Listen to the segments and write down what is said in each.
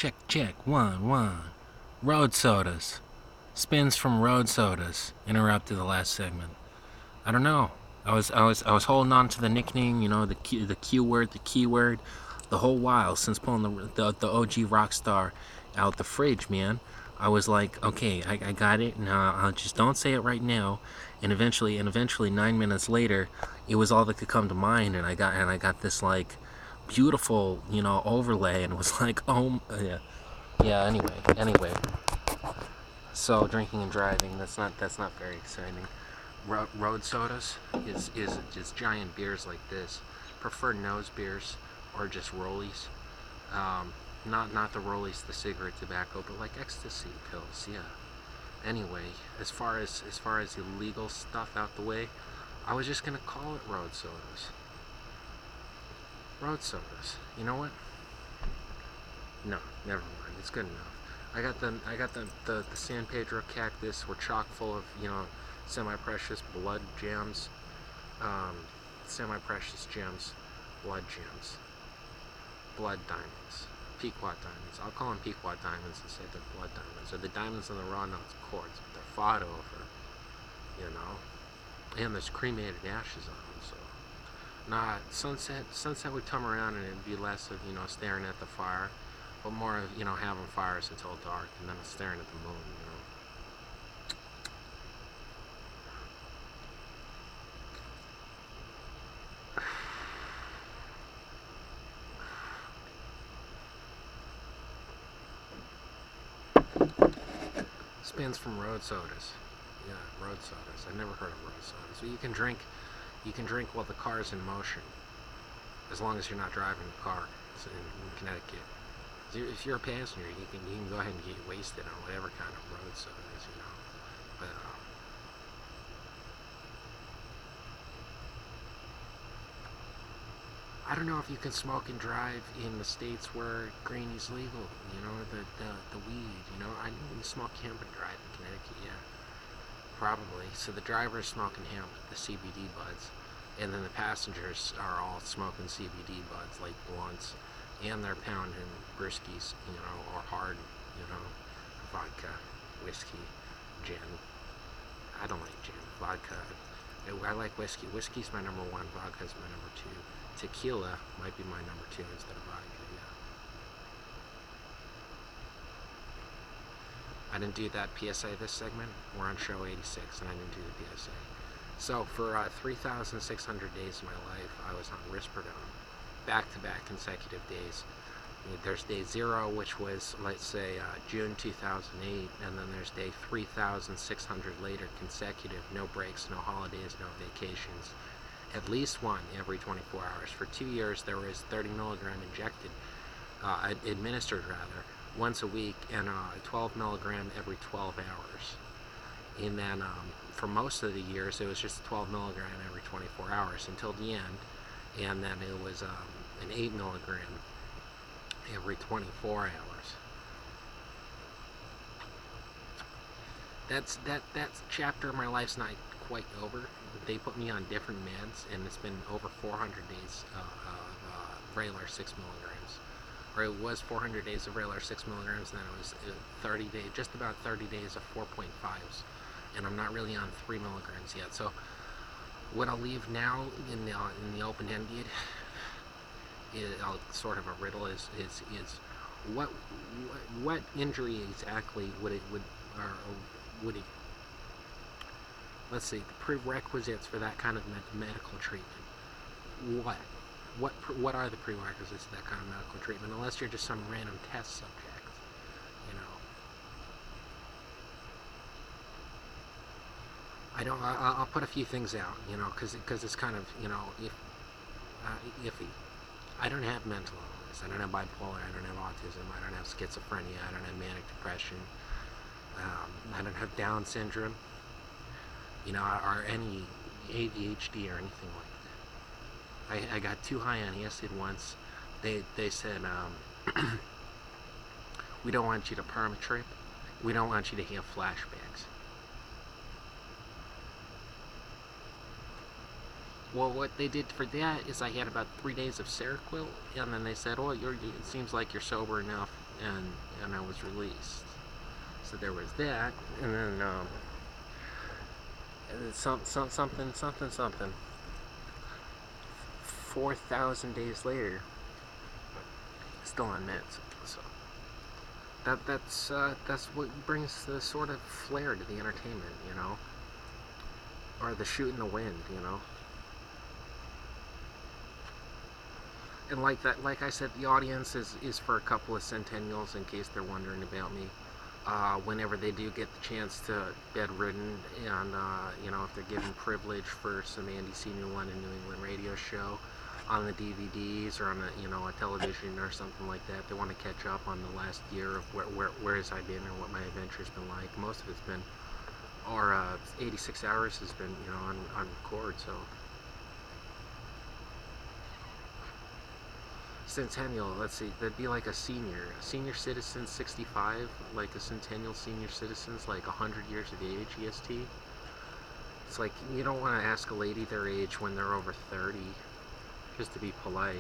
Check, check, one, one. Road sodas. Spins from road sodas interrupted the last segment. I don't know. I was holding on to the nickname, the Q word, the keyword, the whole while since pulling the OG Rockstar out the fridge, man. I was like, okay, I got it. Now I'll just don't say it right now. And eventually, 9 minutes later, it was all that could come to mind, and I got this like beautiful, overlay, and it was like, oh yeah, yeah. Anyway. So drinking and driving, that's not very exciting. Road sodas is just giant beers like this. Prefer nose beers or just rollies. Not the rollies, the cigarette tobacco, but like ecstasy pills. Yeah. Anyway, as far as illegal stuff out the way, I was just gonna call it road sodas. Road sodas. You know what? No, never mind. It's good enough. I got the San Pedro cactus. Were chock full of semi-precious blood gems, um, semi-precious gems, blood gems, blood diamonds, Pequot diamonds. I'll call them Pequot diamonds instead of blood diamonds, or the diamonds in the raw nuts quartz. But they're fought over, you know, and there's cremated ashes on them. So, nah, sunset would come around and it'd be less of staring at the fire, but more of having fires until dark and then staring at the moon. Spins from road sodas. Yeah, road sodas. I've never heard of road sodas. So you can drink while the car's in motion, as long as you're not driving the car. It's in Connecticut. So if you're a passenger, you can go ahead and get wasted on whatever kind of road sodas. But I don't know if you can smoke and drive in the states where greenie's legal. The weed. I know you smoke hemp and drive in Connecticut. Yeah, probably. So the driver's smoking hemp, the CBD buds, and then the passengers are all smoking CBD buds like blunts, and they're pounding briskies, or hard, vodka, whiskey, gin. I don't like gin. Vodka. I like whiskey. Whiskey's my number one. Vodka's my number two. Tequila might be my number two instead of vodka. Yeah. I didn't do that PSA this segment. We're on show 86, and I didn't do the PSA. So for 3,600 days of my life, I was on risperidone, back-to-back consecutive days. There's day 0, which was, let's say, June 2008, and then there's day 3,600 later, consecutive, no breaks, no holidays, no vacations. At least one every 24 hours. For 2 years, there was 30 milligram administered once a week, and 12 milligram every 12 hours. And then for most of the years, it was just 12 milligram every 24 hours until the end, and then it was an 8 milligram every 24 hours. That chapter of my life's not quite over. They put me on different meds, and it's been over 400 days of Vraylar 6 milligrams. Or it was 400 days of Vraylar 6 milligrams, and then it was 30 days, just about 30 days of 4.5s. And I'm not really on 3 milligrams yet. So what I'll leave now in the open-ended is sort of a riddle is what injury exactly would it let's see, the prerequisites for that kind of medical treatment. What are the prerequisites to that kind of medical treatment? Unless you're just some random test subject, I'll put a few things out, because it's kind of, iffy. I don't have mental illness. I don't have bipolar. I don't have autism. I don't have schizophrenia. I don't have manic depression. I don't have Down syndrome. Or any ADHD or anything like that. I got too high on acid once. They said, we don't want you to perma trip. We don't want you to have flashbacks. Well, what they did for that is I had about 3 days of Seroquel, and then they said, it seems like you're sober enough. and I was released. So there was that, and then something. 4,000 days later, still on meds. So that's what brings the sort of flair to the entertainment, or the shoot in the wind, And like I said, the audience is for a couple of centennials, in case they're wondering about me. Whenever they do get the chance to bedridden, and if they're given privilege for some Andy C. New London New England radio show on the DVDs or on a television or something like that, they want to catch up on the last year of where has I been and what my adventure's been like. Most of it's been, or 86 hours has been on record. So centennial, let's see, that'd be like a senior citizen 65, like a centennial senior citizen's like 100 years of age EST. It's like you don't want to ask a lady their age when they're over 30, just to be polite,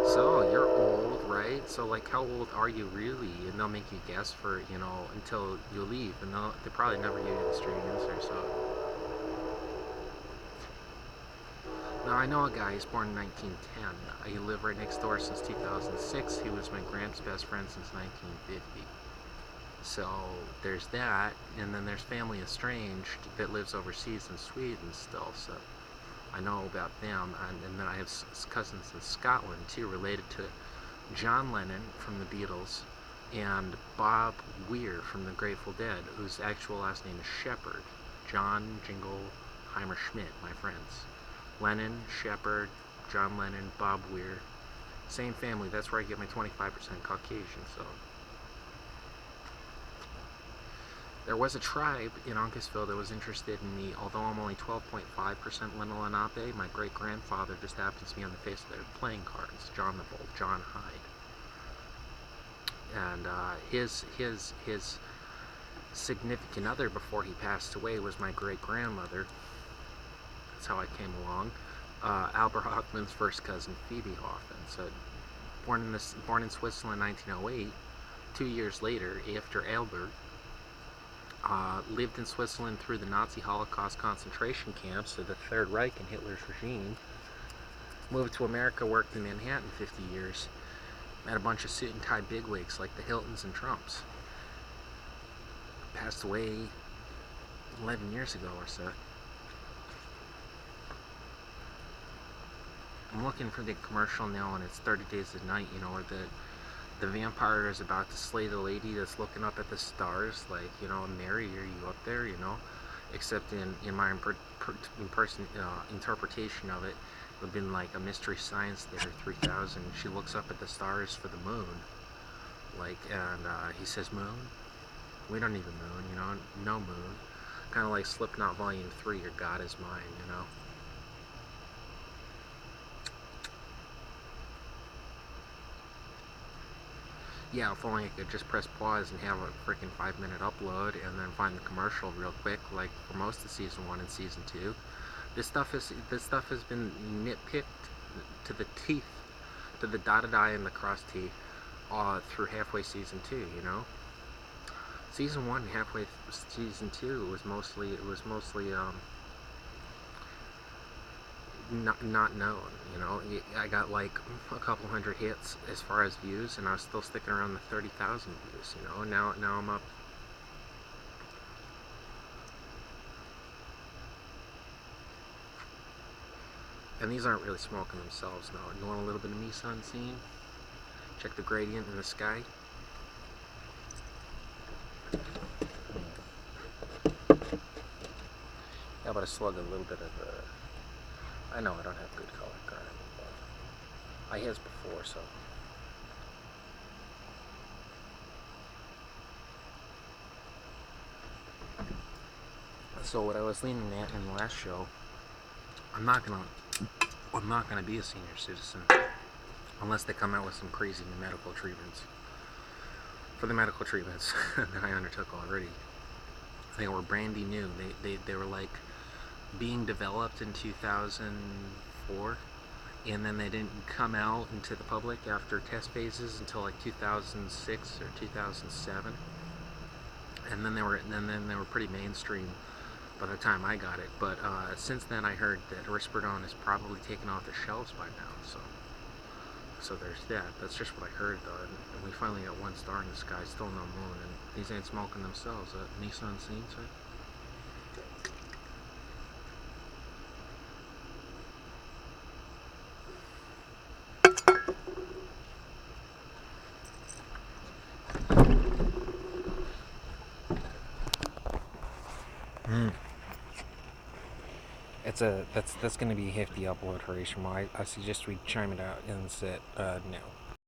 So you're old, right? So like, how old are you really? And they'll make you guess for until you leave, and they probably never give you the straight answer. So now, I know a guy, he's born in 1910. He lived right next door since 2006. He was my grand's best friend since 1950. So there's that, and then there's family estranged that lives overseas in Sweden still, so I know about them. And then I have cousins in Scotland too, related to John Lennon from the Beatles and Bob Weir from the Grateful Dead, whose actual last name is Shepard. John Jingleheimer Schmidt, my friends. Lennon, Shepard, John Lennon, Bob Weir. Same family. That's where I get my 25% Caucasian. So there was a tribe in Uncasville that was interested in me. Although I'm only 12.5% Lenape, my great-grandfather just happens to be on the face of their playing cards. John the Bold, John Hyde. And his significant other before he passed away was my great-grandmother. That's how I came along. Albert Hoffman's first cousin, Phoebe Hoffman. So, born in Switzerland in 1908. 2 years later, after Albert lived in Switzerland through the Nazi Holocaust concentration camps of the Third Reich and Hitler's regime. Moved to America, worked in Manhattan 50 years. Met a bunch of suit and tie bigwigs like the Hiltons and Trumps. Passed away 11 years ago or so. I'm looking for the commercial now, and it's 30 Days of Night, where the vampire is about to slay the lady that's looking up at the stars, like, Mary, are you up there, Except in my interpretation of it, it would have been like a Mystery Science Theater 3000. She looks up at the stars for the moon, and he says, moon? We don't need a moon, no moon. Kind of like Slipknot Volume 3, Your God Is Mine, Yeah, if only I could just press pause and have a freaking 5-minute upload and then find the commercial real quick, like for most of season 1 and season 2. This stuff has been nitpicked to the teeth, to the dotted I and the cross T, through halfway season 2. Season 1, halfway season 2, it was mostly not known. I got like a couple hundred hits as far as views, and I was still sticking around the 30,000 views. Now I'm up. And these aren't really smoking themselves. No, you want a little bit of me sun scene? Check the gradient in the sky. How about a slug a little bit of I know I don't have good color grading, but I has before, so. So what I was leaning at in the last show, I'm not gonna be a senior citizen unless they come out with some crazy new medical treatments. For the medical treatments that I undertook already, they were brandy new. They were like being developed in 2004, and then they didn't come out into the public after test phases until like 2006 or 2007, and then they were pretty mainstream by the time I got it. But since then, I heard that Risperidone is probably taken off the shelves by now. So there's that. That's just what I heard, though. And we finally got one star in the sky, still no moon. And these ain't smoking themselves. Nissan scenes, right? That's going to be a hefty upload, Horatio. I suggest we chime it out and set now.